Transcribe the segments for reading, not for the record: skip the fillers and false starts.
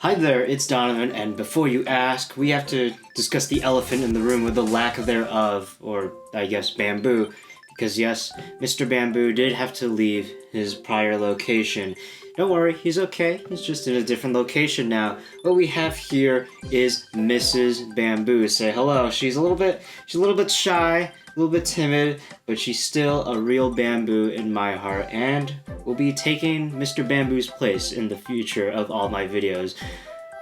Hi there, it's Donovan, and before you ask, we have to discuss the elephant in the room with the lack thereof, or I guess bamboo, because yes, Mr. Bamboo did have to leave his prior location. Don't worry, he's okay, he's just in a different location now. What we have here is Mrs. Bamboo. Say hello. She's a little bit shy, a little bit timid, but she's still a real bamboo in my heart, and will be taking Mr. Bamboo's place in the future of all my videos.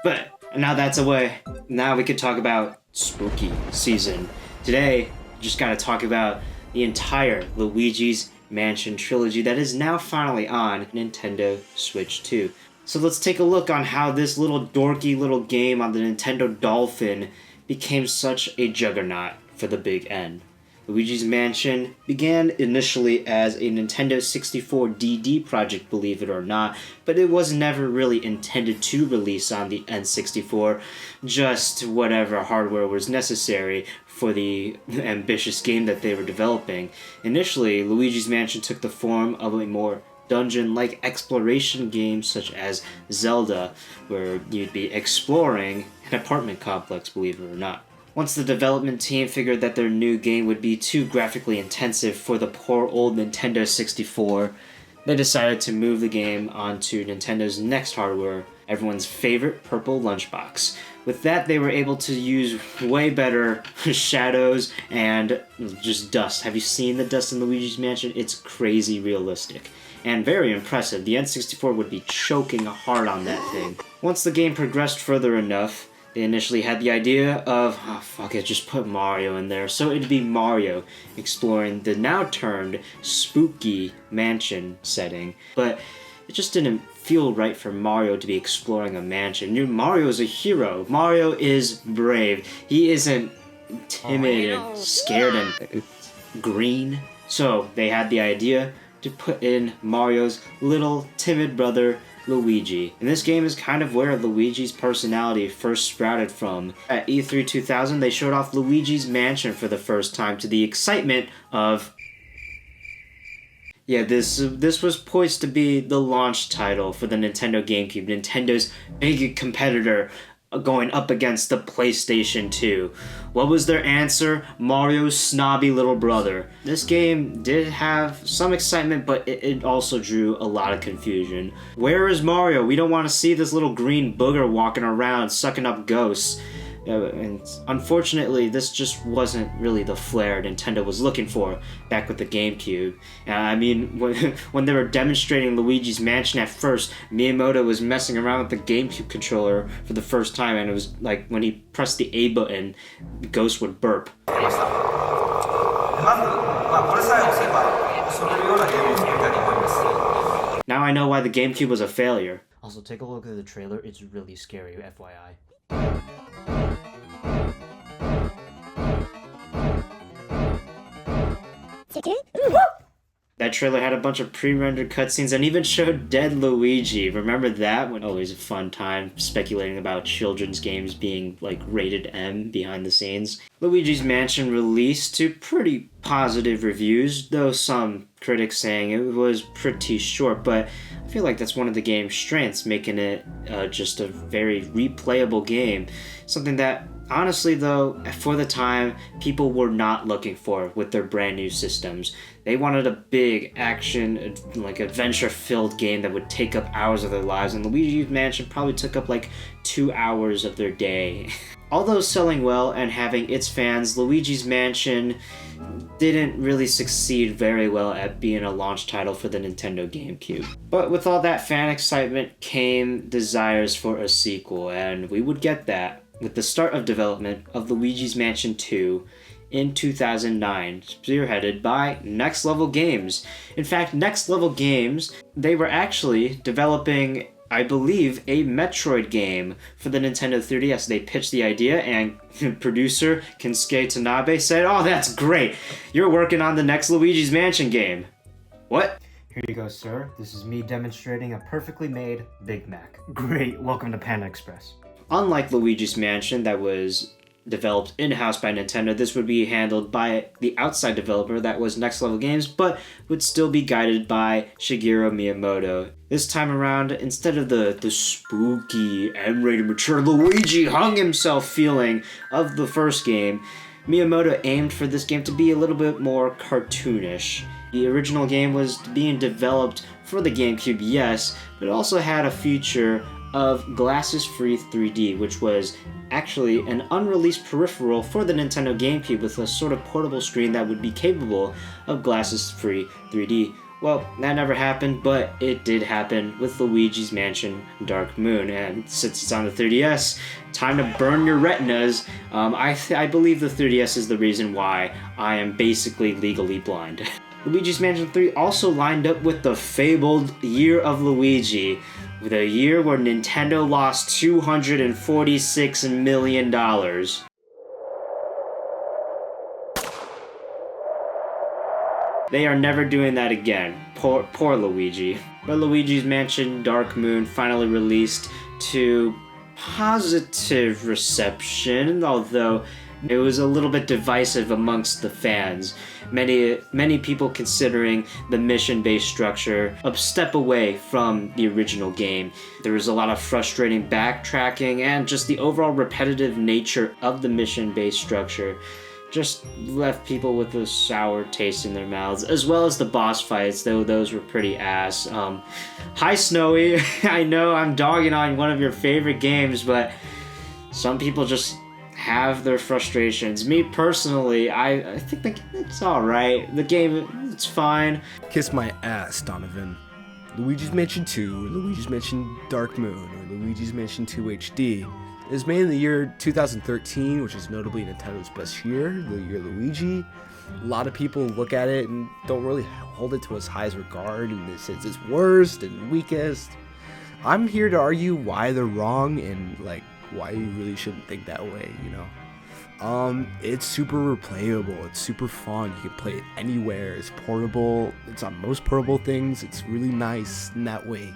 But now that's away, now we could talk about spooky season. Today, just gotta talk about the entire Luigi's Mansion trilogy that is now finally on Nintendo Switch 2. So let's take a look on how this little dorky little game on the Nintendo Dolphin became such a juggernaut for the big N. Luigi's Mansion began initially as a Nintendo 64 DD project, believe it or not, but it was never really intended to release on the N64, just whatever hardware was necessary for the ambitious game that they were developing. Initially, Luigi's Mansion took the form of a more dungeon-like exploration game such as Zelda, where you'd be exploring an apartment complex, believe it or not. Once the development team figured that their new game would be too graphically intensive for the poor old Nintendo 64, they decided to move the game onto Nintendo's next hardware, everyone's favorite purple lunchbox. With that, they were able to use way better shadows and just dust. Have you seen the dust in Luigi's Mansion? It's crazy realistic and very impressive. The N64 would be choking hard on that thing. Once the game progressed further enough, they initially had the idea of, oh fuck it, just put Mario in there. So it'd be Mario exploring the now termed spooky mansion setting. But it just didn't feel right for Mario to be exploring a mansion. Mario is a hero. Mario is brave. He isn't timid and scared and green. So they had the idea to put in Mario's little timid brother, Luigi. And this game is kind of where Luigi's personality first sprouted from. At E3 2000, they showed off Luigi's Mansion for the first time to the excitement of... Yeah, this was poised to be the launch title for the Nintendo GameCube, Nintendo's big competitor, going up against the PlayStation 2. What was their answer? Mario's snobby little brother. This game did have some excitement, but it also drew a lot of confusion. Where is Mario? We don't want to see this little green booger walking around sucking up ghosts. And unfortunately, this just wasn't really the flair Nintendo was looking for back with the GameCube. I mean, when they were demonstrating Luigi's Mansion at first, Miyamoto was messing around with the GameCube controller for the first time, and it was like when he pressed the A button, the ghost would burp. Now I know why the GameCube was a failure. Also, take a look at the trailer, it's really scary, FYI. That trailer had a bunch of pre-rendered cutscenes and even showed dead Luigi. Remember that? Always a fun time speculating about children's games being like rated M behind the scenes. Luigi's Mansion released to pretty positive reviews, though some critics saying it was pretty short, but I feel like that's one of the game's strengths, making it just a very replayable game. Something that, honestly though, for the time, people were not looking for with their brand new systems. They wanted a big action, like adventure-filled game that would take up hours of their lives, and Luigi's Mansion probably took up like 2 hours of their day. Although selling well and having its fans, Luigi's Mansion didn't really succeed very well at being a launch title for the Nintendo GameCube. But with all that fan excitement came desires for a sequel, and we would get that with the start of development of Luigi's Mansion 2 in 2009, spearheaded by Next Level Games. In fact, Next Level Games, they were actually developing, I believe, a Metroid game for the Nintendo 3DS. They pitched the idea, and producer Kensuke Tanabe said, "Oh, that's great! You're working on the next Luigi's Mansion game." What? Here you go, sir. This is me demonstrating a perfectly made Big Mac. Great, welcome to Panda Express. Unlike Luigi's Mansion, that was developed in-house by Nintendo. This would be handled by the outside developer that was Next Level Games, but would still be guided by Shigeru Miyamoto. This time around, instead of the spooky, M-rated mature Luigi hung himself feeling of the first game, Miyamoto aimed for this game to be a little bit more cartoonish. The original game was being developed for the GameCube, yes, but it also had a feature of glasses-free 3D, which was actually an unreleased peripheral for the Nintendo GameCube with a sort of portable screen that would be capable of glasses-free 3D. Well, that never happened, but it did happen with Luigi's Mansion Dark Moon, and since it's on the 3DS, time to burn your retinas. I believe the 3DS is the reason why I am basically legally blind. Luigi's Mansion 3 also lined up with the fabled Year of Luigi, with a year where Nintendo lost $246 million. They are never doing that again. Poor Luigi. But Luigi's Mansion Dark Moon finally released to positive reception, although it was a little bit divisive amongst the fans. Many people considering the mission-based structure a step away from the original game. There was a lot of frustrating backtracking, and just the overall repetitive nature of the mission-based structure just left people with a sour taste in their mouths, as well as the boss fights, though those were pretty ass. Hi Snowy, I know I'm dogging on one of your favorite games, but some people just have their frustrations. Me personally, I think it's alright. The game, it's fine. Kiss my ass, Donovan. Luigi's Mansion 2, Luigi's Mansion Dark Moon, or Luigi's Mansion 2 HD is made in the year 2013, which is notably Nintendo's best year, the year Luigi. A lot of people look at it and don't really hold it to as high as regard, and it's its worst and weakest. I'm here to argue why they're wrong and why you really shouldn't think that way, you know. It's super replayable, it's super fun, you can play it anywhere, it's portable, it's on most portable things, it's really nice in that way.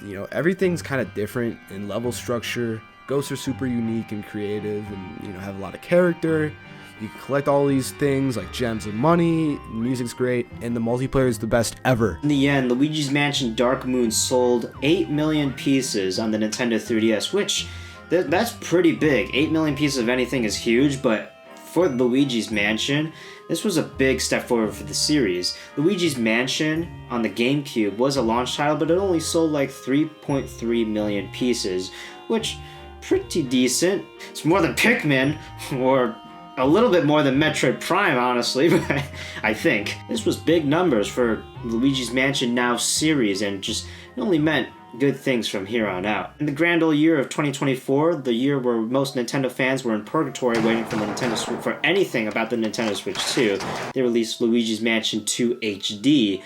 You know, everything's kind of different in level structure, ghosts are super unique and creative and, you know, have a lot of character. You can collect all these things like gems and money, music's great, and the multiplayer is the best ever. In the end, Luigi's Mansion Dark Moon sold 8 million pieces on the Nintendo 3DS, which, that's pretty big. 8 million pieces of anything is huge, but for Luigi's Mansion, this was a big step forward for the series. Luigi's Mansion on the GameCube was a launch title, but it only sold like 3.3 million pieces, which, pretty decent. It's more than Pikmin, or a little bit more than Metroid Prime, honestly, but I think. This was big numbers for Luigi's Mansion Now series, and just it only meant good things from here on out. In the grand old year of 2024, the year where most Nintendo fans were in purgatory waiting for the Nintendo Switch, for anything about the Nintendo Switch 2, they released Luigi's Mansion 2 HD.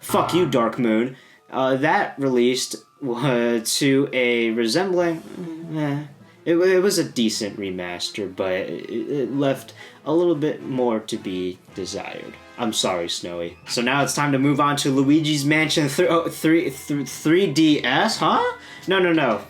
Fuck you, Dark Moon. That released to a resembling... It was a decent remaster, but it left a little bit more to be desired. I'm sorry, Snowy. So now it's time to move on to Luigi's Mansion 3DS, huh? No.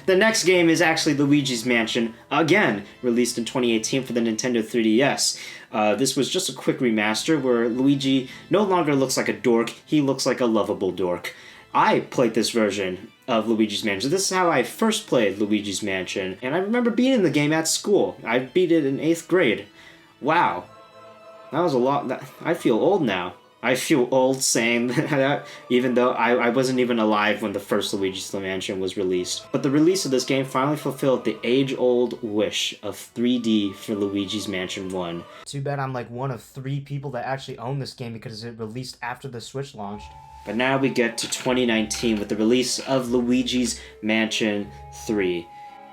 The next game is actually Luigi's Mansion, again, released in 2018 for the Nintendo 3DS. This was just a quick remaster where Luigi no longer looks like a dork, he looks like a lovable dork. I played this version of Luigi's Mansion. This is how I first played Luigi's Mansion, and I remember beating the game at school. I beat it in 8th grade. Wow. That was a lot. I feel old now. I feel old saying that, even though I wasn't even alive when the first Luigi's Mansion was released. But the release of this game finally fulfilled the age-old wish of 3D for Luigi's Mansion 1. Too bad I'm like one of 3 people that actually own this game because it released after the Switch launched. But now we get to 2019 with the release of Luigi's Mansion 3.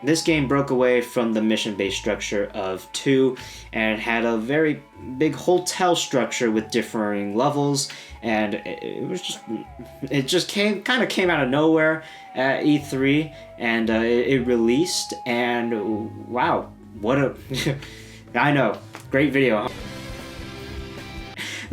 This game broke away from the mission-based structure of 2 and had a very big hotel structure with differing levels, and it just came out of nowhere at E3, and it released, and wow, what a I know, great video.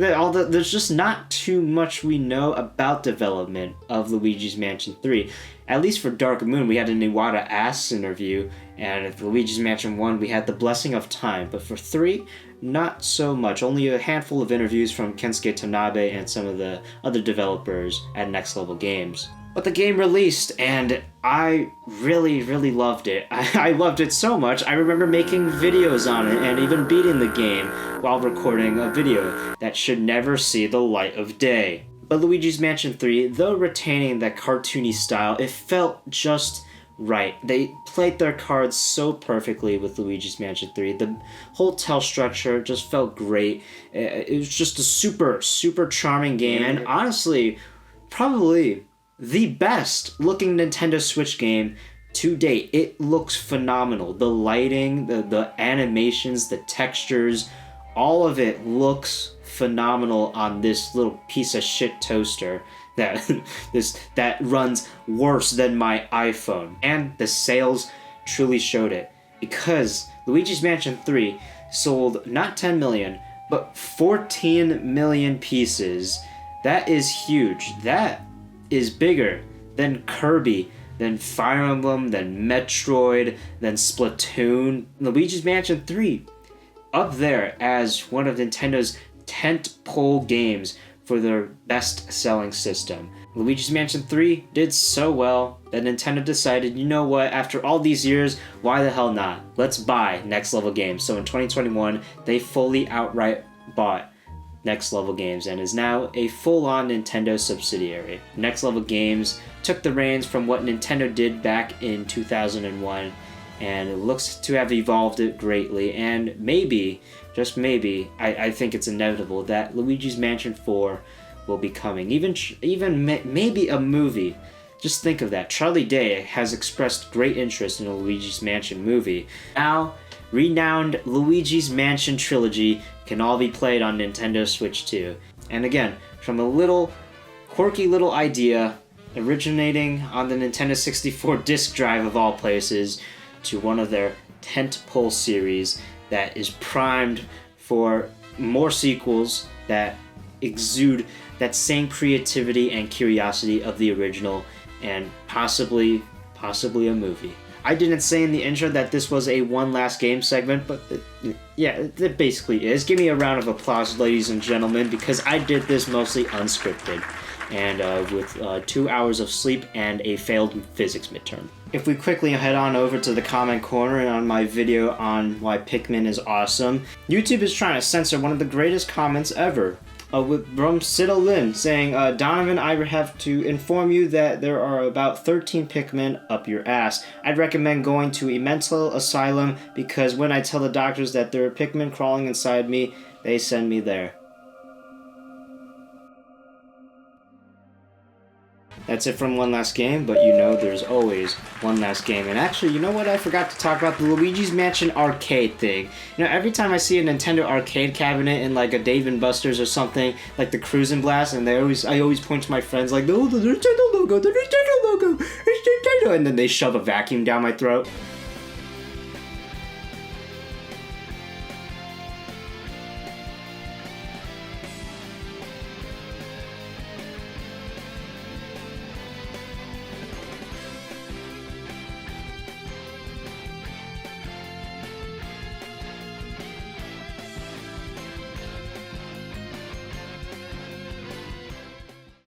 There's just not too much we know about development of Luigi's Mansion 3. At least for Dark Moon, we had an Iwata Asks interview, and for Luigi's Mansion 1, we had the Blessing of Time. But for 3, not so much. Only a handful of interviews from Kensuke Tanabe and some of the other developers at Next Level Games. But the game released, and I really, really loved it. I loved it so much, I remember making videos on it and even beating the game while recording a video that should never see the light of day. But Luigi's Mansion 3, though retaining that cartoony style, it felt just right. They played their cards so perfectly with Luigi's Mansion 3. The whole tell structure just felt great. It was just a super, super charming game, and honestly, probably the best looking Nintendo Switch game to date. It looks phenomenal. The lighting, the animations, the textures, all of it looks phenomenal on this little piece of shit toaster that runs worse than my iPhone. And the sales truly showed it, because Luigi's Mansion 3 sold not 10 million, but 14 million pieces. That is huge. That is bigger than Kirby, than Fire Emblem, than Metroid, than Splatoon. Luigi's Mansion 3 up there as one of Nintendo's tentpole games for their best-selling system. Luigi's Mansion 3 did so well that Nintendo decided, you know what, after all these years, why the hell not? Let's buy Next Level Games. So in 2021, they fully outright bought Next Level Games and is now a full-on Nintendo subsidiary. Next Level Games took the reins from what Nintendo did back in 2001, and it looks to have evolved it greatly, and maybe, just maybe, I think it's inevitable that Luigi's Mansion 4 will be coming. Even maybe a movie. Just think of that. Charlie Day has expressed great interest in a Luigi's Mansion movie. Now, renowned Luigi's Mansion trilogy can all be played on Nintendo Switch 2. And again, from a little quirky little idea originating on the Nintendo 64 disk drive of all places, to one of their tentpole series that is primed for more sequels that exude that same creativity and curiosity of the original, and possibly a movie. I didn't say in the intro that this was a one last game segment, but it basically is. Give me a round of applause, ladies and gentlemen, because I did this mostly unscripted, and with 2 hours of sleep and a failed physics midterm. If we quickly head on over to the comment corner and on my video on why Pikmin is awesome, YouTube is trying to censor one of the greatest comments ever. From Siddle Lin saying, Donovan, I have to inform you that there are about 13 Pikmin up your ass. I'd recommend going to a mental asylum, because when I tell the doctors that there are Pikmin crawling inside me, they send me there. That's it from One Last Game, but you know there's always one last game. And actually, you know what I forgot to talk about? The Luigi's Mansion arcade thing. You know, every time I see a Nintendo arcade cabinet in like a Dave & Buster's or something, like the Cruisin' Blast, and I always point to my friends like, oh, the Nintendo logo, it's Nintendo! And then they shove a vacuum down my throat.